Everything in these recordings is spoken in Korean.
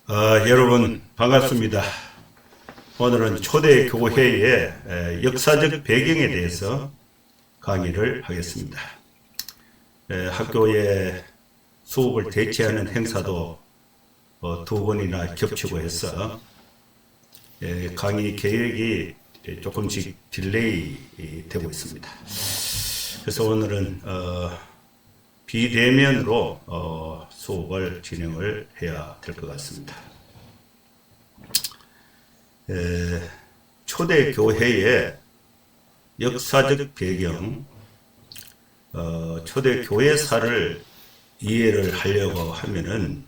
여러분 반갑습니다. 오늘은 초대 교회의 역사적 배경에 대해서 강의를 하겠습니다. 학교의 수업을 대체하는 행사도 두 번이나 겹치고 해서 강의 계획이 조금씩 딜레이 되고 있습니다. 그래서 오늘은 비대면으로 수업을 진행을 해야 될 것 같습니다. 초대 교회의 역사적 배경, 초대 교회사를 이해를 하려고 하면은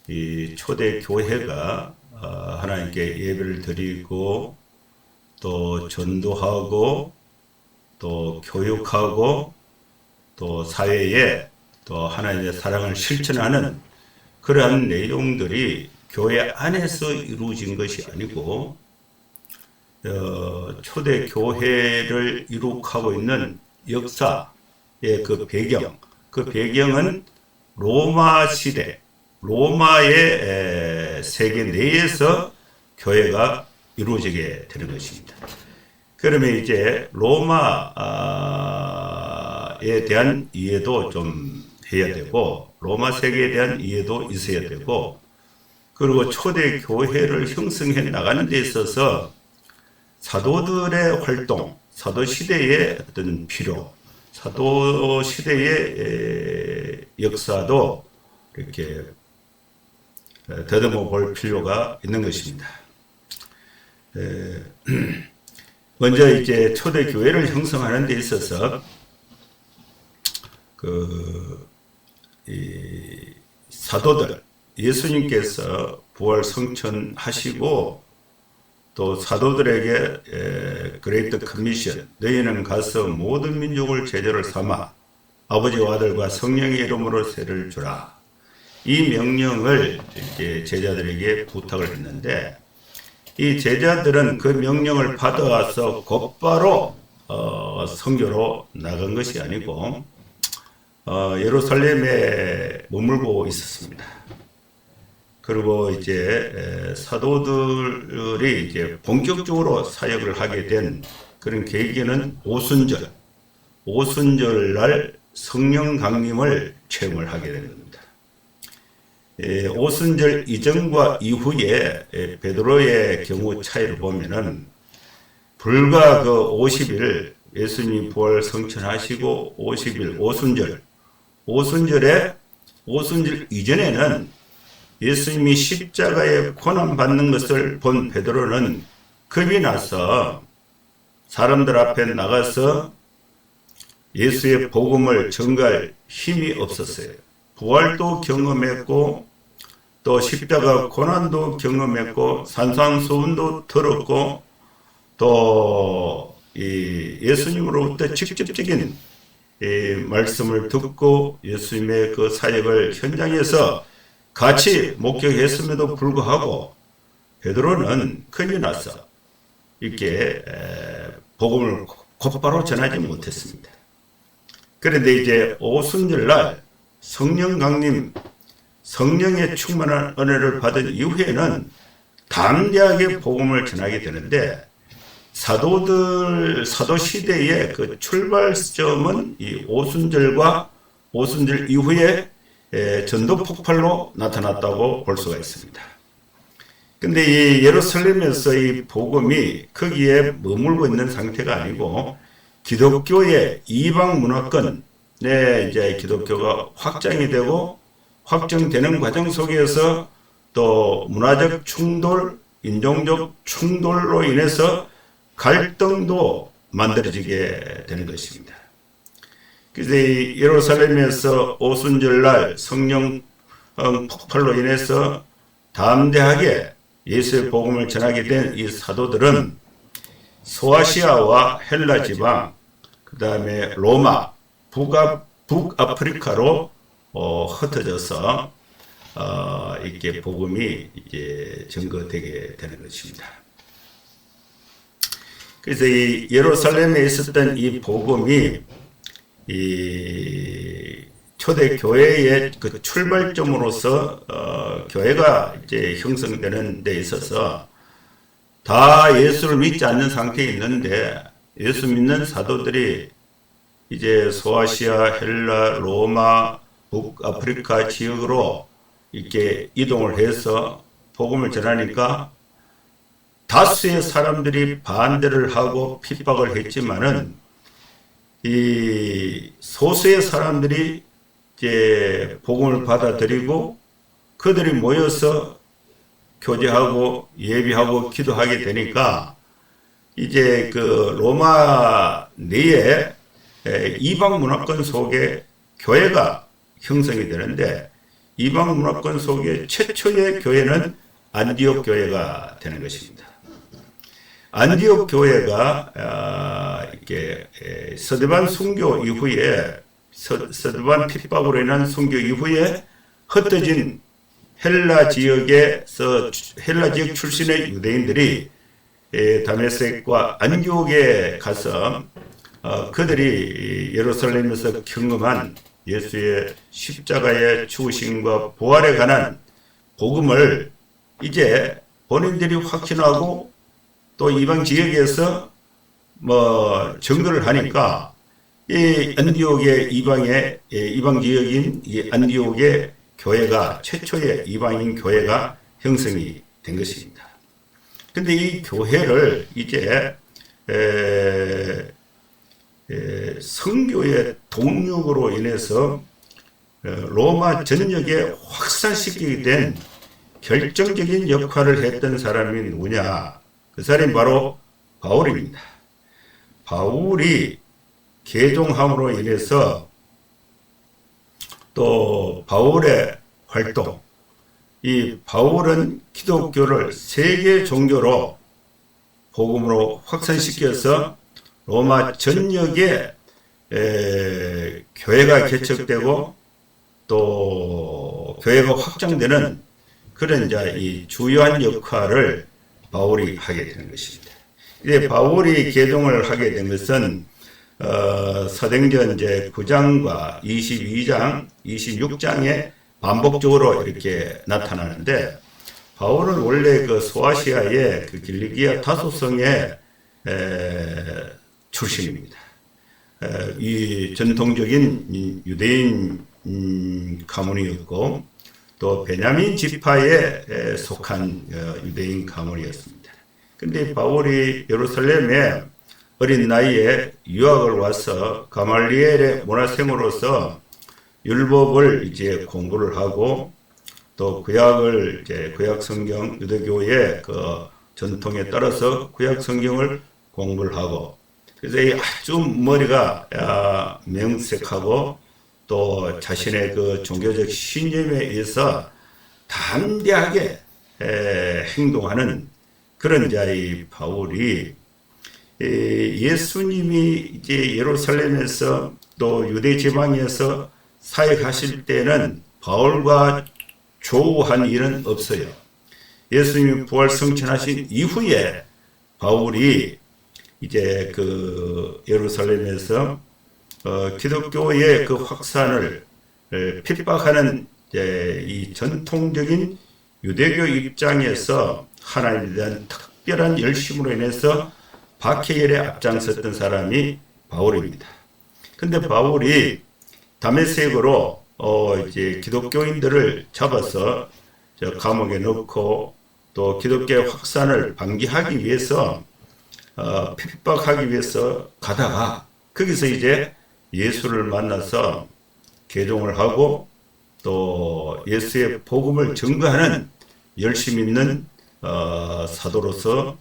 이 초대 교회가 하나님께 예배를 드리고 또 전도하고 또 교육하고 또 사회에 또 하나님의 사랑을 실천하는 그러한 내용들이 교회 안에서 이루어진 것이 아니고 초대 교회를 이룩하고 있는 역사의 그 배경은 로마 시대, 로마의 세계 내에서 교회가 이루어지게 되는 것입니다. 그러면 이제 로마에 대한 이해도 좀 해야 되고, 로마 세계에 대한 이해도 있어야 되고, 그리고 초대 교회를 형성해 나가는 데 있어서 사도들의 활동, 사도 시대의 어떤 필요, 사도 시대의 역사도 이렇게 더듬어 볼 필요가 있는 것입니다. 먼저 이제 초대 교회를 형성하는 데 있어서 이 사도들, 예수님께서 부활 성천하시고 또 사도들에게 그레이트 커미션, 너희는 가서 모든 민족을 제자를 삼아 아버지와 아들과 성령의 이름으로 세를 주라. 이 명령을 이렇게 제자들에게 부탁을 했는데, 이 제자들은 그 명령을 받아와서 곧바로 선교로 나간 것이 아니고 예루살렘에 머물고 있었습니다. 그리고 이제 사도들이 이제 본격적으로 사역을 하게 된 그런 계기는 오순절날 성령 강림을 체험을 하게 된 겁니다. 오순절 이전과 이후에 베드로의 경우 차이를 보면은 불과 그 50일 예수님이 부활 성천하시고 50일 오순절 이전에는 예수님이 십자가에 고난 받는 것을 본 베드로는 겁이 나서 사람들 앞에 나가서 예수의 복음을 전갈 힘이 없었어요. 부활도 경험했고 또 십자가 고난도 경험했고 산상수훈도 들었고 또 이 예수님으로부터 직접적인 이 말씀을 듣고 예수님의 그 사역을 현장에서 같이 목격했음에도 불구하고 베드로는 겁이 나서 이렇게 복음을 곧바로 전하지 못했습니다. 그런데 이제 오순절날 성령 강림, 성령의 충만한 은혜를 받은 이후에는 담대하게 복음을 전하게 되는데, 사도 시대의 그 출발점은 이 오순절과 오순절 이후에 전도 폭발로 나타났다고 볼 수가 있습니다. 근데 이 예루살렘에서 이 복음이 거기에 머물고 있는 상태가 아니고 기독교의 이방 문화권에 이제 기독교가 확장이 되고 확정되는 과정 속에서 또 문화적 충돌, 인종적 충돌로 인해서 갈등도 만들어지게 되는 것입니다. 그래서 이 예루살렘에서 오순절날 성령 폭발로 인해서 담대하게 예수의 복음을 전하게 된 이 사도들은 소아시아와 헬라 지방, 그 다음에 로마, 북아프리카로 흩어져서 이렇게 복음이 이제 전거되게 되는 것입니다. 그래서 이 예루살렘에 있었던 이 복음이 이 초대 교회의 그 출발점으로서 교회가 이제 형성되는 데 있어서 다 예수를 믿지 않는 상태에 있는데 예수 믿는 사도들이 이제 소아시아, 헬라, 로마, 북아프리카 지역으로 이렇게 이동을 해서 복음을 전하니까 다수의 사람들이 반대를 하고 핍박을 했지만은 이 소수의 사람들이 이제 복음을 받아들이고 그들이 모여서 교제하고 예비하고 기도하게 되니까 이제 그 로마 내에 이방 문화권 속에 교회가 형성이 되는데 이방 문화권 속에 최초의 교회는 안디옥 교회가 되는 것입니다. 안디옥 교회가 이렇게 스데반 순교 이후에 스데반 핍박으로 인한 순교 이후에 흩어진 헬라 지역 출신의 유대인들이 다메섹과 안디옥에 가서 그들이 예루살렘에서 경험한 예수의 십자가의 죽으심과 부활에 관한 복음을 이제 본인들이 확신하고 또 이방 지역에서 증거를 하니까 이 안디옥의 이방 지역인 이 안디옥의 교회가 최초의 이방인 교회가 형성이 된 것입니다. 근데 이 교회를 이제 선교의 동력으로 인해서 로마 전역에 확산시키게 된 결정적인 역할을 했던 사람이 누구냐? 그 사람이 바로 바울입니다. 바울이 개종함으로 인해서 또 바울의 활동, 이 바울은 기독교를 세계 종교로 복음으로 확산시켜서 로마 전역에 교회가 개척되고 또 교회가 확장되는 그런 이제 이 주요한 역할을 바울이 하게 되는 것입니다. 이제 바울이 개종을 하게 된 것은 사도행전 이제 9장과 22장, 26장에 반복적으로 이렇게 나타나는데 바울은 원래 그 소아시아의 그 길리기아 다소성의 출신입니다. 이 전통적인 유대인 가문이었고 또 베냐민 지파에 속한 유대인 가문이었습니다. 근데 바울이 예루살렘에 어린 나이에 유학을 와서 가말리엘의 문화생으로서 율법을 이제 공부를 하고 또 구약을 이제 구약 성경 유대교의 그 전통에 따라서 구약 성경을 공부를 하고 그래서 아주 머리가 명색하고 또 자신의 그 종교적 신념에 의해서 담대하게 행동하는 그런 자의 바울이 예수님이 이제 예루살렘에서 또 유대 지방에서 사역하실 때는 바울과 조우한 일은 없어요. 예수님이 부활 성천하신 이후에 바울이 이제 그 예루살렘에서 기독교의 그 확산을 핍박하는 이 전통적인 유대교 입장에서 하나님에 대한 특별한 열심으로 인해서 박해열에 앞장섰던 사람이 바울입니다. 근데 바울이 다메섹으로 이제 기독교인들을 잡아서 감옥에 넣고 또 기독교의 확산을 방지하기 위해서 핍박하기 위해서 가다가 거기서 이제 예수를 만나서 개종을 하고 또 예수의 복음을 증거하는 열심 있는 사도로서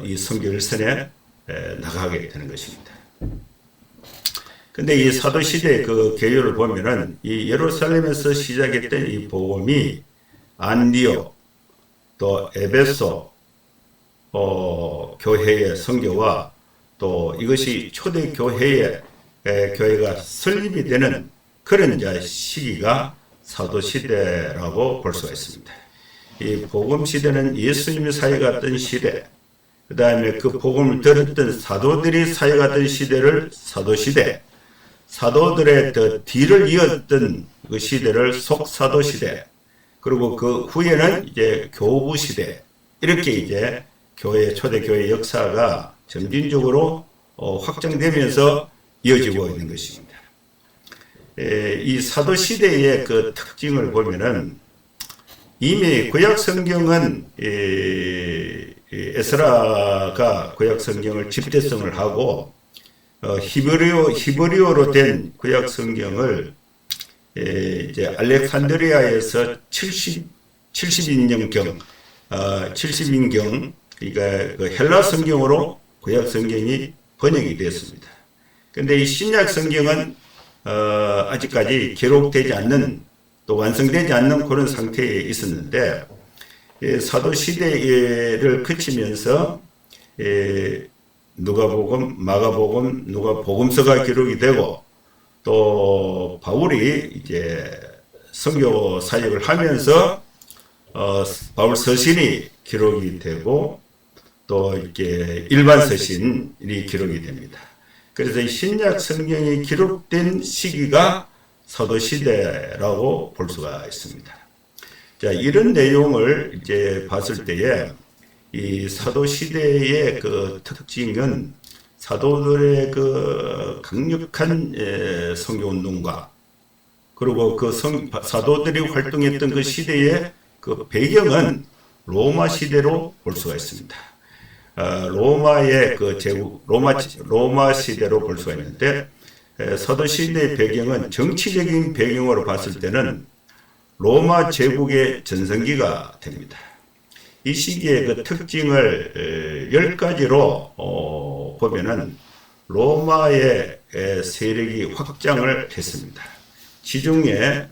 이 선교 일선에 나가게 되는 것입니다. 근데 이 사도 시대의 그 계율을 보면은 이 예루살렘에서 시작했던 이 복음이 안디옥 또 에베소 교회의 선교와 또 이것이 초대 교회의 교회가 설립이 되는 그런 이제 시기가 사도 시대라고 볼 수가 있습니다. 이 복음 시대는 예수님이 사역했던 시대, 그 다음에 그 복음을 들었던 사도들이 사역했던 시대를 사도 시대, 사도들의 더 뒤를 이었던 그 시대를 속사도 시대, 그리고 그 후에는 이제 교부 시대, 이렇게 이제 초대교회 역사가 점진적으로 확장되면서 이어지고 있는 것입니다. 이 사도 시대의 그 특징을 보면은 이미 구약 성경은 에스라가 구약 성경을 집대성을 하고 히브리어로 된 구약 성경을 이제 알렉산드리아에서 70인경 그러니까 그 헬라 성경으로 구약 성경이 번역이 됐습니다. 그런데 이 신약 성경은 아직까지 기록되지 않는, 또 완성되지 않는 그런 상태에 있었는데, 사도 시대를 거치면서 누가복음, 마가복음, 누가복음서가 기록이 되고, 또 바울이 이제 선교 사역을 하면서 바울 서신이 기록이 되고, 또 이렇게 일반 서신이 기록이 됩니다. 그래서 이 신약 성경이 기록된 시기가 사도 시대라고 볼 수가 있습니다. 자, 이런 내용을 이제 봤을 때에 이 사도 시대의 그 특징은 사도들의 그 강력한 선교 운동과, 그리고 그 사도들이 활동했던 그 시대의 그 배경은 로마 시대로 볼 수가 있습니다. 로마의 그 제국, 로마 시대로 볼 수가 있는데, 사도 시대의 배경은 정치적인 배경으로 봤을 때는 로마 제국의 전성기가 됩니다. 이 시기의 그 특징을 10가지로 보면은 로마의 세력이 확장을 했습니다. 지중해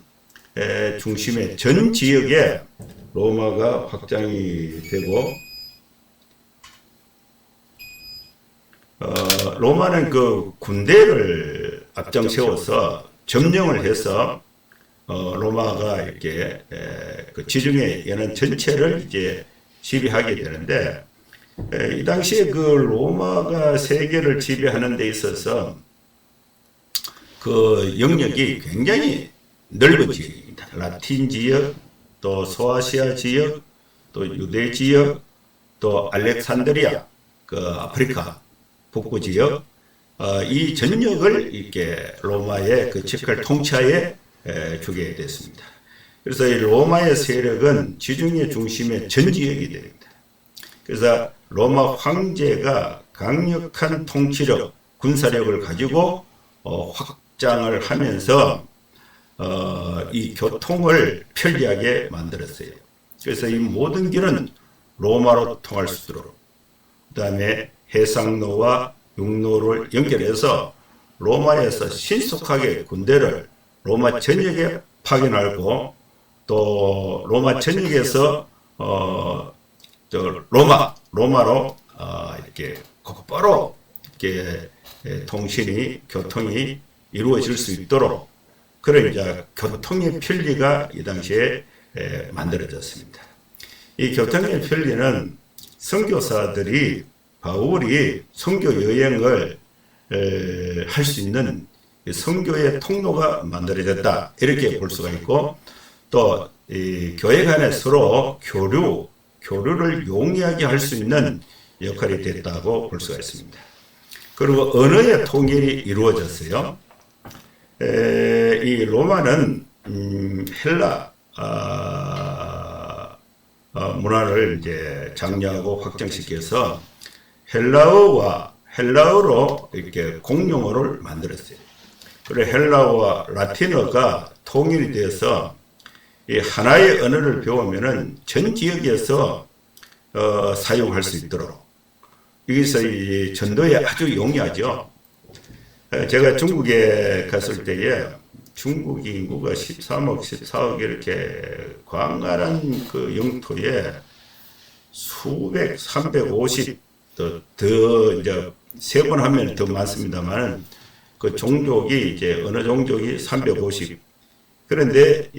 중심의 전 지역에 로마가 확장이 되고, 로마는 그 군대를 앞장 세워서 점령을 해서 로마가 이렇게 그 지중해 연안 전체를 이제 지배하게 되는데, 이 당시에 그 로마가 세계를 지배하는 데 있어서 그 영역이 굉장히 넓은 지역입니다. 라틴 지역, 또 소아시아 지역, 또 유대 지역, 또 알렉산드리아, 그 아프리카 북부 지역, 이 전역을 이렇게 로마의 그 직할 통치하에 주게 됐습니다. 그래서 이 로마의 세력은 지중해 중심의 전 지역이 됩니다. 그래서 로마 황제가 강력한 통치력, 군사력을 가지고 확장을 하면서 이 교통을 편리하게 만들었어요. 그래서 이 모든 길은 로마로 통할 수 있도록, 그 다음에 해상로와 육로를 연결해서 로마에서 신속하게 군대를 로마 전역에 파견하고, 또 로마 전역에서 로마로 이렇게 곧바로 이렇게 교통이 이루어질 수 있도록 그런 이제 교통의 편리가 이 당시에 만들어졌습니다. 이 교통의 편리는 선교사들이 바울이 선교 여행을 할 수 있는 선교의 통로가 만들어졌다, 이렇게 볼 수가 있고, 또 이 교회 간에 서로 교류를 용이하게 할 수 있는 역할이 됐다고 볼 수가 있습니다. 그리고 언어의 통일이 이루어졌어요. 이 로마는 헬라 문화를 이제 장려하고 확장시켜서 헬라어로 이렇게 공용어를 만들었어요. 그리고 헬라어와 라틴어가 통일이 돼서 이 하나의 언어를 배우면은 전 지역에서 사용할 수 있도록, 여기서 이 전도에 아주 용이하죠. 제가 중국에 갔을 때에 중국 인구가 13억, 14억 이렇게 광활한 그 영토에 수백, 350, 더 이제 세 번 하면 더 많습니다만, 그 종족이 이제 어느 종족이 350. 그런데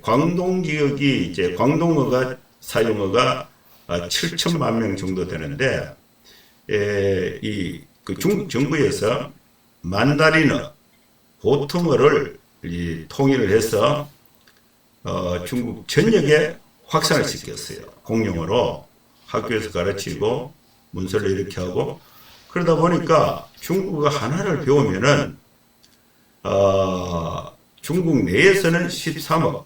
광동 지역이 이제 광동어가 사용어가 7천만 명 정도 되는데, 이 그 중국 정부에서 만다린어, 보통어를 통일을 해서 중국 전역에 확산을 시켰어요. 공용어로 학교에서 가르치고 문서를 이렇게 하고, 그러다 보니까 중국어 하나를 배우면은 중국 내에서는 13억,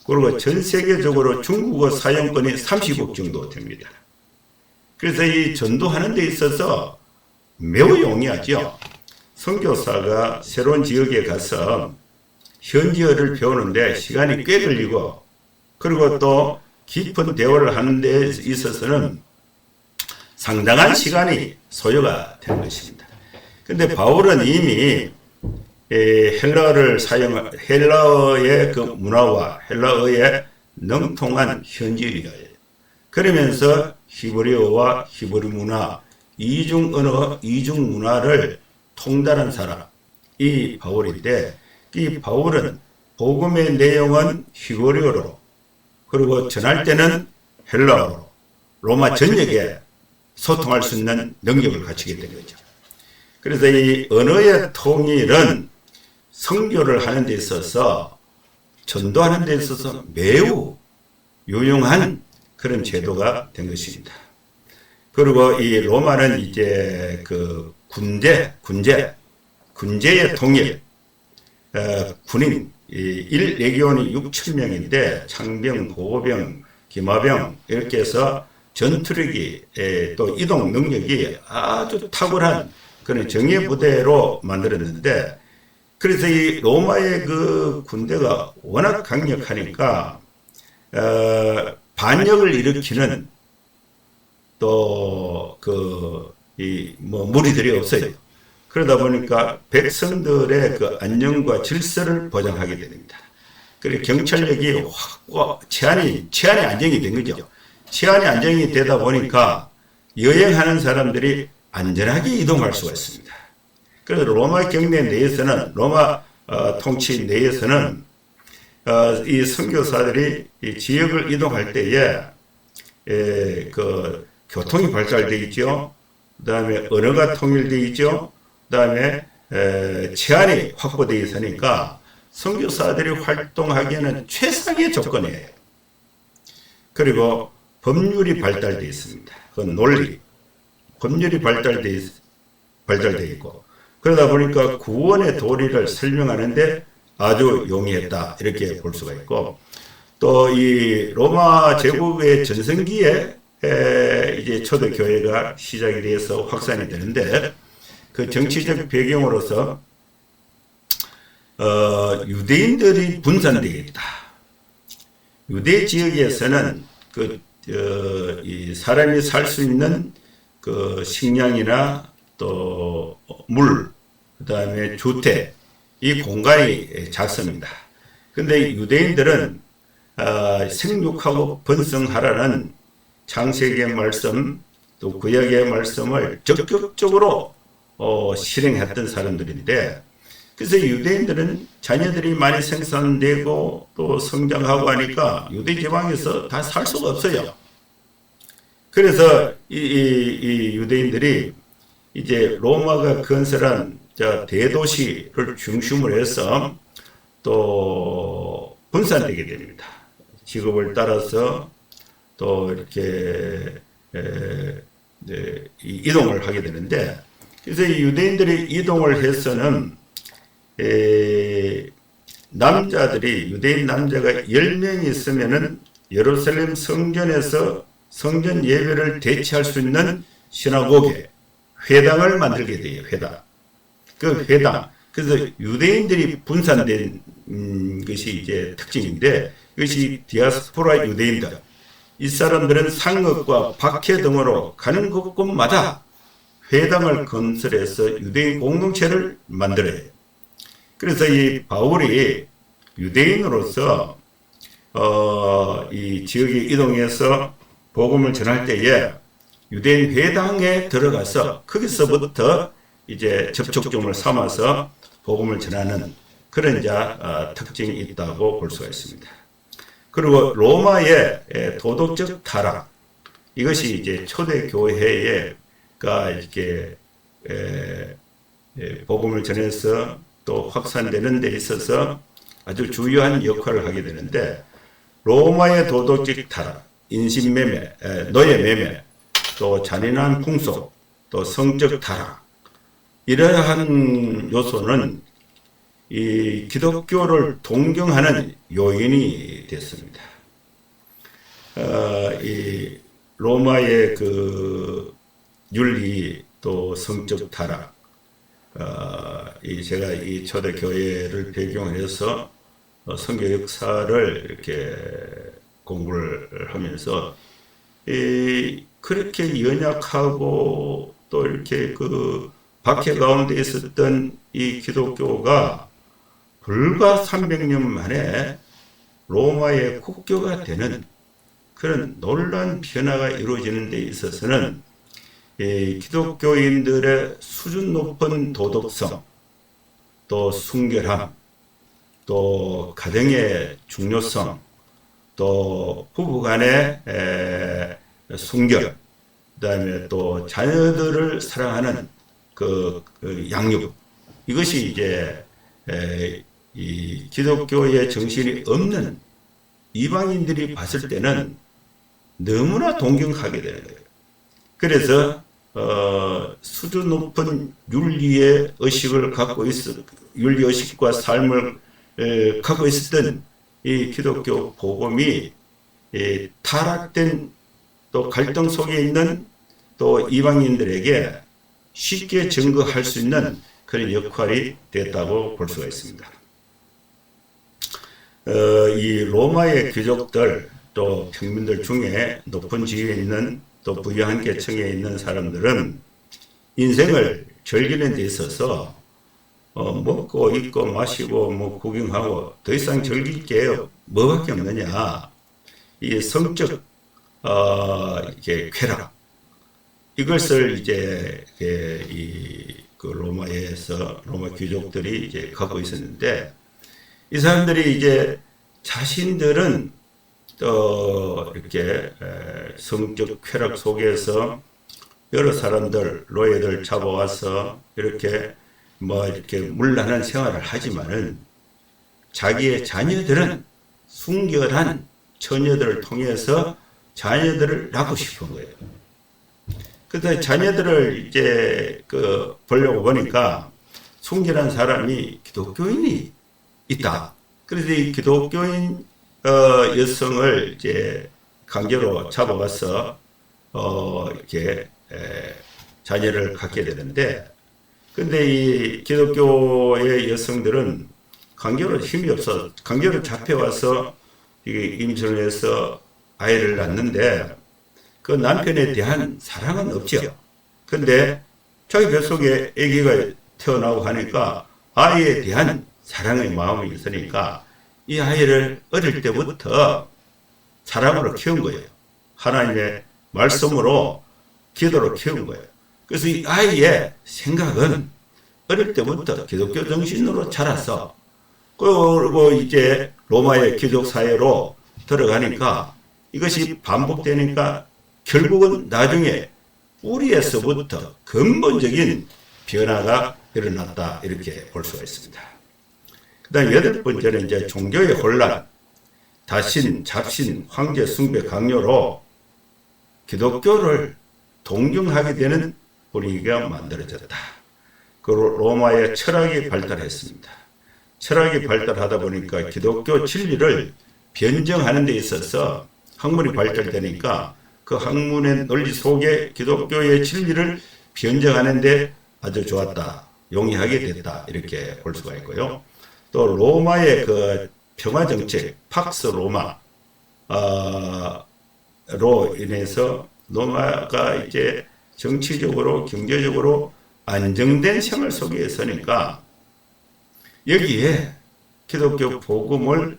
그리고 전 세계적으로 중국어 사용권이 30억 정도 됩니다. 그래서 이 전도하는 데 있어서 매우 용이하죠. 선교사가 새로운 지역에 가서 현지어를 배우는데 시간이 꽤 걸리고, 그리고 또 깊은 대화를 하는 데 있어서는 상당한 시간이 소요가 되는 것입니다. 근데 바울은 이미 헬라어의 그 문화와 헬라어의 능통한 현지어예요. 그러면서 히브리어와 히브리 문화, 이중 언어, 이중 문화를 통달한 사람, 이 바울인데, 이 바울은 복음의 내용은 히브리어로, 그리고 전할 때는 헬라어로 로마 전역에 소통할 수 있는 능력을 갖추게 된 거죠. 그래서 이 언어의 통일은 선교를 하는 데 있어서, 전도하는 데 있어서 매우 유용한 그런 제도가 된 것입니다. 그리고 이 로마는 이제 그 군제의 통일, 군인, 1레기온이 6,000명인데 창병, 보병, 기마병 이렇게 해서 전투력이 또 이동 능력이 아주 탁월한 그런 정예 부대로 만들었는데, 그래서 이 로마의 그 군대가 워낙 강력하니까 반역을 일으키는 또 무리들이 없어요. 그러다 보니까 백성들의 그 안녕과 질서를 보장하게 됩니다. 그리고 경찰력이 치안이 안정이 된 거죠. 치안이 안정이 되다 보니까 여행하는 사람들이 안전하게 이동할 수가 있습니다. 그래서 로마 경내 내에서는, 로마 통치 내에서는 이 선교사들이 이 지역을 이동할 때에 그 교통이 발달되어 있죠. 그 다음에 언어가 통일되어 있죠. 그 다음에 치안이 확보되어 있으니까 선교사들이 활동하기에는 최상의 조건이에요. 그리고 법률이 발달되어 있습니다. 그 논리, 법률이 발달되어 있고, 그러다 보니까 구원의 도리를 설명하는데 아주 용이했다, 이렇게 볼 수가 있고, 또 이 로마 제국의 전성기에 이제 초대교회가 시작이 돼서 확산이 되는데, 그 정치적 배경으로서 유대인들이 분산되어 있다. 유대 지역에서는 이 사람이 살 수 있는 그 식량이나 또 물, 그 다음에 주택, 이 공간이 작습니다. 근데 유대인들은 생육하고 번성하라는 창세기의 말씀, 또 구약의 말씀을 적극적으로 실행했던 사람들인데, 그래서 유대인들은 자녀들이 많이 생산되고 또 성장하고 하니까 유대 지방에서 다 살 수가 없어요. 그래서 이 유대인들이 이제 로마가 건설한 대도시를 중심으로 해서 또 분산되게 됩니다. 직업을 따라서 또 이렇게 이동을 하게 되는데, 그래서 이 유대인들이 이동을 해서는 남자들이, 유대인 남자가 10명이 있으면은 예루살렘 성전에서 성전 예배를 대체할 수 있는 시나고게, 회당을 만들게 돼요. 그 회당. 그래서 유대인들이 분산된 것이 이제 특징인데, 이것이 디아스포라 유대인들. 이 사람들은 상업과 박해 등으로 가는 곳곳마다 회당을 건설해서 유대인 공동체를 만들어요. 그래서 이 바울이 유대인으로서 이 지역에 이동해서 복음을 전할 때에 유대인 회당에 들어가서 거기서부터 이제 접촉점을 삼아서 복음을 전하는 그런 특징이 있다고 볼 수가 있습니다. 그리고 로마의 도덕적 타락, 이것이 이제 초대 교회가 이렇게 복음을 전해서 또 확산되는 데 있어서 아주 주요한 역할을 하게 되는데, 로마의 도덕적 타락, 인신매매, 노예매매, 또 잔인한 풍속, 또 성적 타락, 이러한 요소는 이 기독교를 동경하는 요인이 됐습니다. 이 로마의 그 윤리, 또 성적 타락, 제가 이 초대 교회를 배경해서 선교 역사를 이렇게 공부를 하면서 그렇게 연약하고 또 이렇게 그 박해 가운데 있었던 이 기독교가 불과 300년 만에 로마의 국교가 되는 그런 놀라운 변화가 이루어지는 데 있어서는 기독교인들의 수준 높은 도덕성, 또 순결함, 또 가정의 중요성, 또 부부간의 순결, 그다음에 또 자녀들을 사랑하는 그 양육, 이것이 이제 이 기독교의 정신이 없는 이방인들이 봤을 때는 너무나 동경하게 되는 거예요. 그래서 수준 높은 윤리의 의식을 갖고 윤리 의식과 삶을 갖고 있었던 이 기독교 복음이 타락된 또 갈등 속에 있는 또 이방인들에게 쉽게 증거할 수 있는 그런 역할이 됐다고 볼 수가 있습니다. 이 로마의 귀족들 또 평민들 중에 높은 지위에 있는 또 부유한 계층에 있는 사람들은 인생을 즐기는 데 있어서 먹고 입고 마시고 뭐 구경하고 더 이상 즐길 게 뭐밖에 없느냐, 이 성적 이게 쾌락, 이것을 이제 그 로마에서 로마 귀족들이 이제 갖고 있었는데, 이 사람들이 이제 자신들은 또 이렇게 성적 쾌락 속에서 여러 사람들, 노예들 잡아와서 이렇게 뭐 이렇게 문란한 생활을 하지만은 자기의 자녀들은 순결한 처녀들을 통해서 자녀들을 낳고 싶은 거예요. 그때 자녀들을 이제 보려고 보니까 순결한 사람이 기독교인이 있다. 그래서 이 기독교인 여성을 이제 강제로 잡아와서 이렇게 자녀를 갖게 되는데, 근데 이 기독교의 여성들은 강제로 힘이 없어 강제로 잡혀와서 임신을 해서 아이를 낳는데 그 남편에 대한 사랑은 없죠. 근데 자기 뱃속에 아기가 태어나고 하니까 아이에 대한 사랑의 마음이 있으니까 이 아이를 어릴 때부터 사랑으로 키운 거예요. 하나님의 말씀으로, 기도로 키운 거예요. 그래서 이 아이의 생각은 어릴 때부터 기독교 정신으로 자라서, 그리고 이제 로마의 귀족 사회로 들어가니까 이것이 반복되니까 결국은 나중에 뿌리에서부터 근본적인 변화가 일어났다, 이렇게 볼 수가 있습니다. 그 다음 8번째는 이제 종교의 혼란, 다신, 잡신, 황제 숭배 강요로 기독교를 동경하게 되는 분위기가 만들어졌다. 그 로마의 철학이 발달했습니다. 철학이 발달하다 보니까 기독교 진리를 변증하는 데 있어서 학문이 발달되니까 그 학문의 논리 속에 기독교의 진리를 변증하는 데 아주 좋았다, 용이하게 됐다, 이렇게 볼 수가 있고요. 또 로마의 그 평화정책, 팍스 로마로 인해서 로마가 이제 정치적으로 경제적으로 안정된 생활 속에 있으니까 여기에 기독교 복음을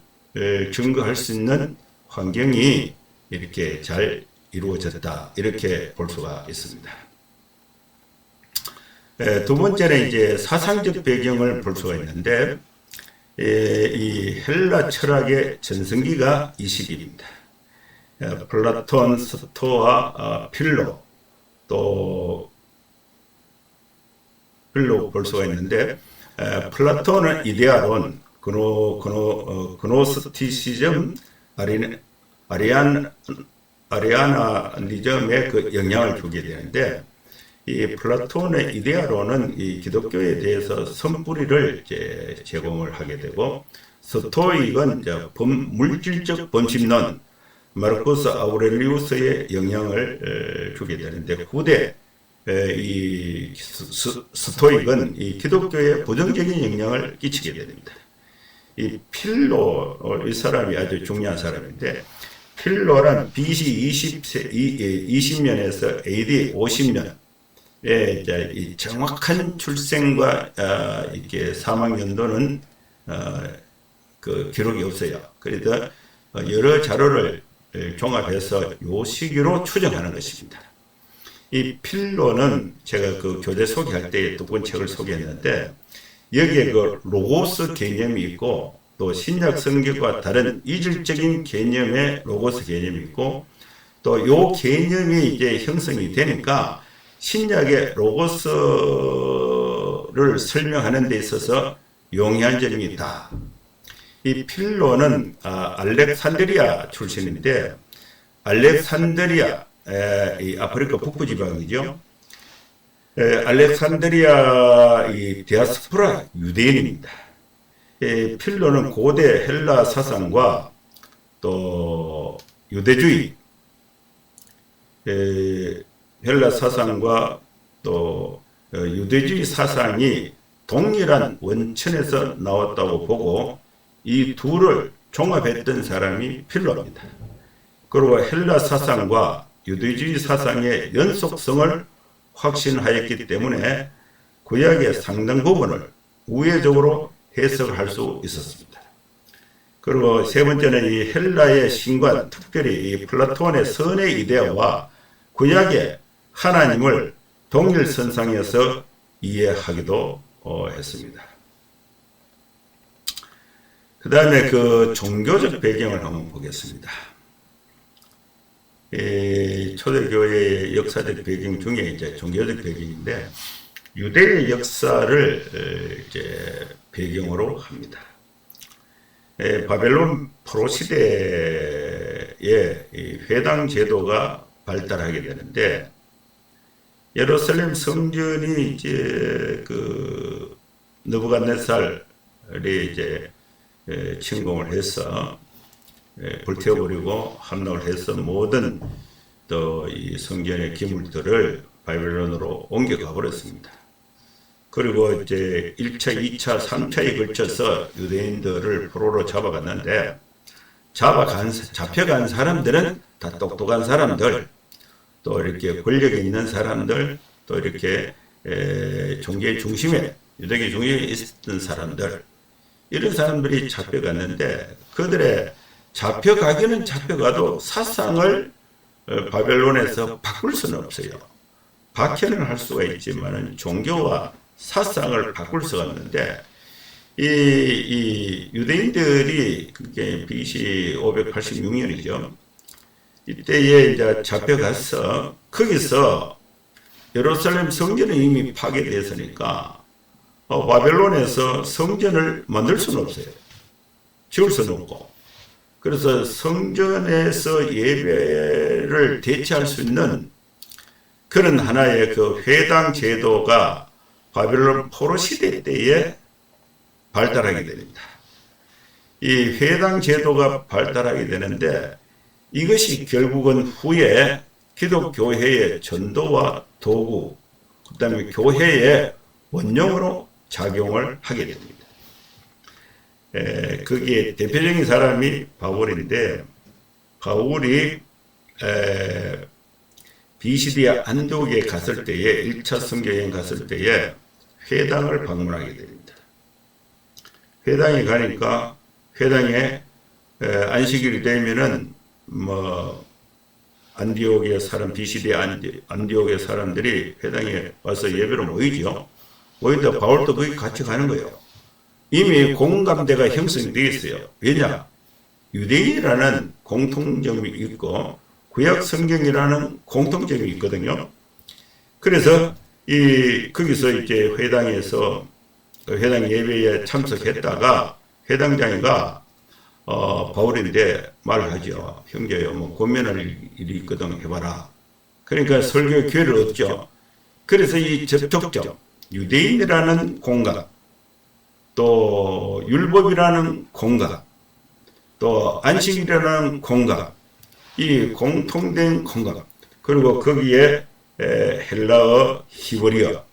증거할 수 있는 환경이 이렇게 잘 이루어졌다, 이렇게 볼 수가 있습니다. 두 번째는 이제 사상적 배경을 볼 수가 있는데, 이 헬라 철학의 전성기가 이 시기입니다. 플라톤, 스토아, 필로, 또 필로 볼 수가 있는데, 플라톤은 이데아론, 그노스티시즘, 아리아나니즘에 그 영향을 주게 되는데, 이 플라톤의 이데아론은 이 기독교에 대해서 선뿌리를 이제 제공을 하게 되고, 스토익은 이제 물질적 범심론, 마르쿠스 아우렐리우스의 영향을 주게 되는데, 후대 이 스토익은 이 기독교에 부정적인 영향을 끼치게 됩니다. 이 필로, 이 사람이 아주 중요한 사람인데, 필로란 BC 20년에서 AD 50년, 이제 이 정확한 출생과 이게 사망 연도는 그 기록이 없어요. 그래서 여러 자료를 종합해서 요 시기로 추정하는 것입니다. 이 필로는 제가 그 교재 소개할 때 두 권 책을 소개했는데, 여기에 그 로고스 개념이 있고, 또 신약 성경과 다른 이질적인 개념의 로고스 개념이 있고, 또 요 개념이 이제 형성이 되니까 신약의 로고스를 설명하는 데 있어서 용이한 점이 있다. 이 필로는 알렉산드리아 출신인데, 알렉산드리아, 이 아프리카 북부 지방이죠. 알렉산드리아 이 디아스포라 유대인입니다. 필로는 고대 헬라 사상과 또 유대주의, 헬라 사상과 또 유대주의 사상이 동일한 원천에서 나왔다고 보고, 이 둘을 종합했던 사람이 필로입니다. 그리고 헬라 사상과 유대주의 사상의 연속성을 확신하였기 때문에 구약의 상당 부분을 우회적으로 해석할 수 있었습니다. 그리고 세 번째는 이 헬라의 신관, 특별히 이 플라톤의 선의 이데아와 구약의 하나님을 동일선상에서 이해하기도 했습니다. 그 다음에 그 종교적 배경을 한번 보겠습니다. 초대교회의 역사적 배경 중에 이제 종교적 배경인데, 유대의 역사를 이제 배경으로 합니다. 바벨론 포로 시대에 이 회당 제도가 발달하게 되는데, 예루살렘 성전이 이제 그 느부갓네살이 이제 침공을 해서 불태워버리고 함락을 해서 모든 또 이 성전의 기물들을 바벨론으로 옮겨가 버렸습니다. 그리고 이제 1차, 2차, 3차에 걸쳐서 유대인들을 포로로 잡아갔는데, 잡혀간 사람들은 다 똑똑한 사람들, 또 이렇게 권력에 있는 사람들, 또 이렇게 종교의 중심에, 유대교의 중심에 있었던 사람들, 이런 사람들이 잡혀갔는데, 그들의 잡혀가기는 잡혀가도 사상을 바벨론에서 바꿀 수는 없어요. 박해는 할 수가 있지만 종교와 사상을 바꿀 수가 없는데, 이 유대인들이 그게 BC 586년이죠. 이때에 이제 잡혀가서 거기서 예루살렘 성전은 이미 파괴됐으니까 바벨론에서 성전을 만들 수는 없어요. 지을 수는 없고. 그래서 성전에서 예배를 대체할 수 있는 그런 하나의 그 회당 제도가 바벨론 포로 시대 때에 발달하게 됩니다. 이 회당 제도가 발달하게 되는데, 이것이 결국은 후에 기독교회의 전도와 도구, 그 다음에 교회의 원령으로 작용을 하게 됩니다. 거기에 대표적인 사람이 바울인데, 바울이 비시디아 안디옥에 갔을 때에 1차 선교여행 갔을 때에 회당을 방문하게 됩니다. 회당에 가니까 회당에 안식일이 되면은 안디옥의 사람, 비시디아 안디옥의 사람들이 회당에 와서 예배로 모이죠. 모이다 바울도 거기 같이 가는 거예요. 이미 공감대가 형성이 되어 있어요. 왜냐? 유대인이라는 공통점이 있고 구약 성경이라는 공통점이 있거든요. 그래서 거기서 이제 회당에서 회당 예배에 참석했다가 회당장이가 바울인데 말을 하죠. 형제요, 뭐 권면할 일이 있거든 해봐라. 그러니까 설교 기회를 얻죠. 그래서 이 접촉점, 유대인이라는 공각, 또 율법이라는 공각, 또 안식이라는 공각, 이 공통된 공각, 그리고 거기에 헬라어, 히브리어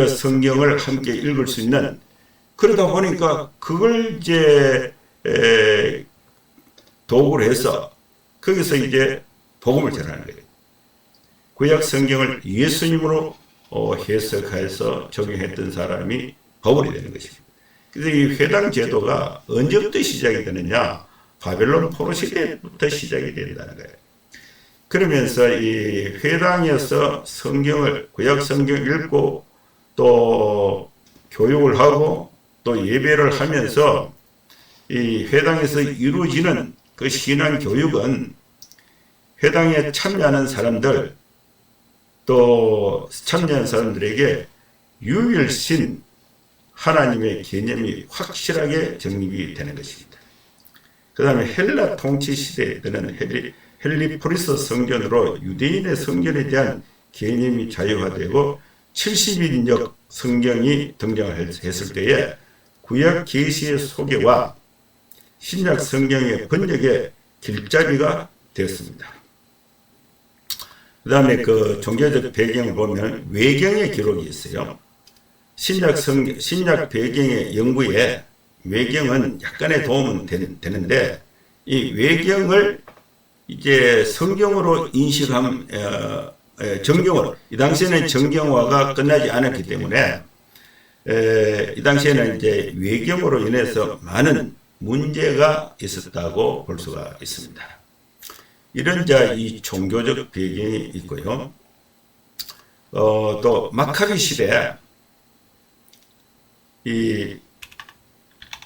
성경을 함께 읽을 수 있는, 그러다 보니까 그걸 이제 도구로 해서 거기서 이제 복음을 전하는 거예요. 구약 성경을 예수님으로 해석해서 적용했던 사람이 바울이 되는 것입니다. 그래서 이 회당 제도가 언제부터 시작이 되느냐? 바벨론 포로 시대부터 시작이 된다는 거예요. 그러면서 이 회당에서 성경을, 구약 성경 읽고 또 교육을 하고 또 예배를 하면서 이 회당에서 이루어지는 그 신앙 교육은 회당에 참여하는 사람들, 또 참여하는 사람들에게 유일신 하나님의 개념이 확실하게 정립이 되는 것입니다. 그 다음에 헬라 통치 시대 때는 헬리포리스 성전으로 유대인의 성전에 대한 개념이 자유화되고 70인역 성경이 등장을 했을 때에 구약 계시의 소개와 신약 성경의 번역의 길잡이가 되었습니다. 그 다음에 그 종교적 배경을 보면 외경의 기록이 있어요. 신약 배경의 연구에 외경은 약간의 도움은 되는데, 이 외경을 이제 성경으로 인식함, 정경으로, 이 당시에는 정경화가 끝나지 않았기 때문에, 이 당시에는 이제 외경으로 인해서 많은 문제가 있었다고 볼 수가 있습니다. 이런 이 종교적 배경이 있고요. 또 마카비 시대, 이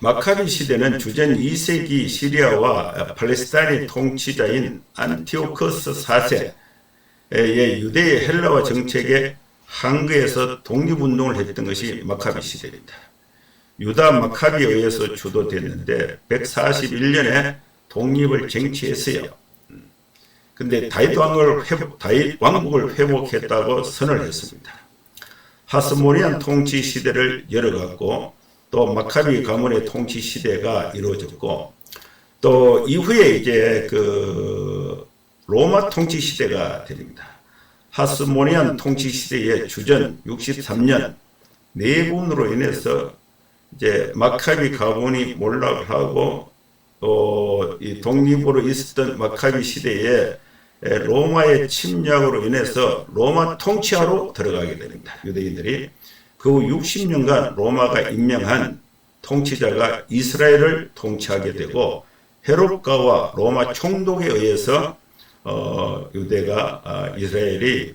마카비 시대는 주전 2세기 시리아와 팔레스타인의 통치자인 안티오커스 4세의 유대의 헬라화 정책에 항거해서 독립운동을 했던 것이 마카비 시대입니다. 유다 마카비에 의해서 주도됐는데 141년에 독립을 쟁취했어요. 근데 다윗 왕국을 회복했다고 선을 했습니다. 하스모니안 통치 시대를 열어갔고, 또 마카비 가문의 통치 시대가 이루어졌고, 또 이후에 이제 그 로마 통치 시대가 됩니다. 하스모니안 통치 시대의 주전 63년 내분으로 인해서 이제 마카비 가문이 몰락을 하고, 또 이 독립으로 있었던 마카비 시대에 로마의 침략으로 인해서 로마 통치하로 들어가게 됩니다. 유대인들이. 그 후 60년간 로마가 임명한 통치자가 이스라엘을 통치하게 되고, 헤롯가와 로마 총독에 의해서 유대가 이스라엘이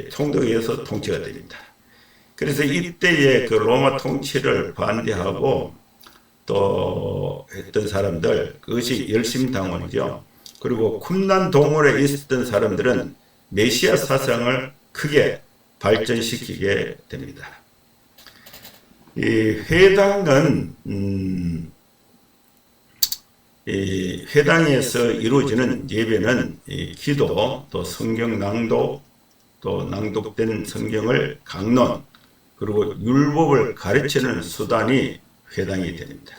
총독에 의해서 통치가 됩니다. 그래서 이때의 그 로마 통치를 반대하고 또 했던 사람들, 그것이 열심당원이죠. 그리고 쿰란 동굴에 있었던 사람들은 메시아 사상을 크게 발전시키게 됩니다. 이 회당은 이 회당에서 이루어지는 예배는 이 기도, 또 성경 낭독, 또 낭독된 성경을 강론, 그리고 율법을 가르치는 수단이 회당이 됩니다.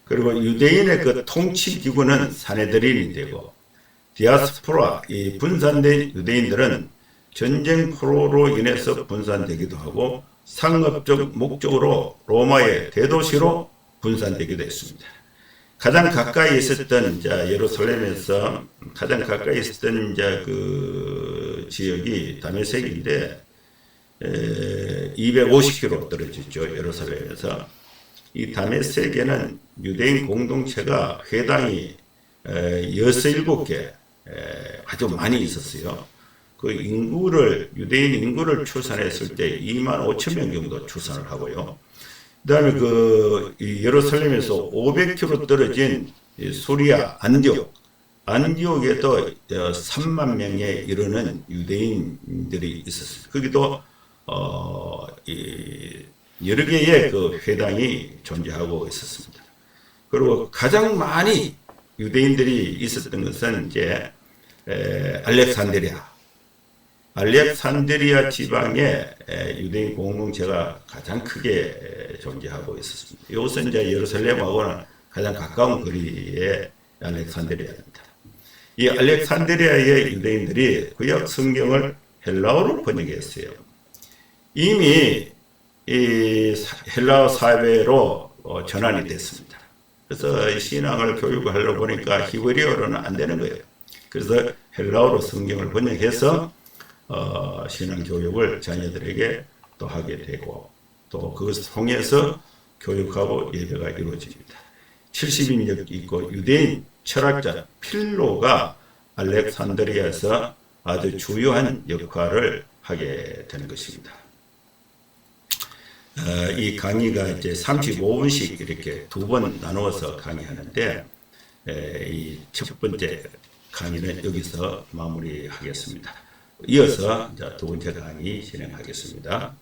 그리고 유대인의 그 통치 기구는 사네드린이 되고, 디아스포라, 이 분산된 유대인들은 전쟁 포로로 인해서 분산되기도 하고, 상업적 목적으로 로마의 대도시로 분산되기도 했습니다. 가장 가까이 있었던 예루살렘에서 가장 가까이 있었던 그 지역이 다메섹인데 250km 떨어지죠. 예루살렘에서. 이 다메섹에는 유대인 공동체가 회당이 67개 아주 많이 있었어요. 그 유대인 인구를 추산했을 때 2만 5천 명 정도 추산을 하고요. 그 다음에 예루살렘에서 500km 떨어진 소리아 안디옥에도 3만 명에 이르는 유대인들이 있었어요. 거기도 여러 개의 그 회당이 존재하고 있었습니다. 그리고 가장 많이 유대인들이 있었던 것은 이제 알렉산드리아 지방에 유대인 공동체가 가장 크게 존재하고 있었습니다. 이것은 이제 예루살렘하고는 가장 가까운 거리에 알렉산드리아입니다. 이 알렉산드리아의 유대인들이 구약 성경을 헬라어로 번역했어요. 이미 이 헬라어 사회로 전환이 됐습니다. 그래서 신앙을 교육하려고 보니까 히브리어로는 안 되는 거예요. 그래서 헬라어로 성경을 번역해서 신앙 교육을 자녀들에게 또 하게 되고 또 그것을 통해서 교육하고 예배가 이루어집니다. 70인력 있고 유대인 철학자 필로가 알렉산드리아에서 아주 주요한 역할을 하게 되는 것입니다. 이 강의가 이제 35분씩 이렇게 두 번 나누어서 강의하는데 이 첫 번째 강의는 여기서 마무리하겠습니다. 이어서 두 번째 강의 진행하겠습니다.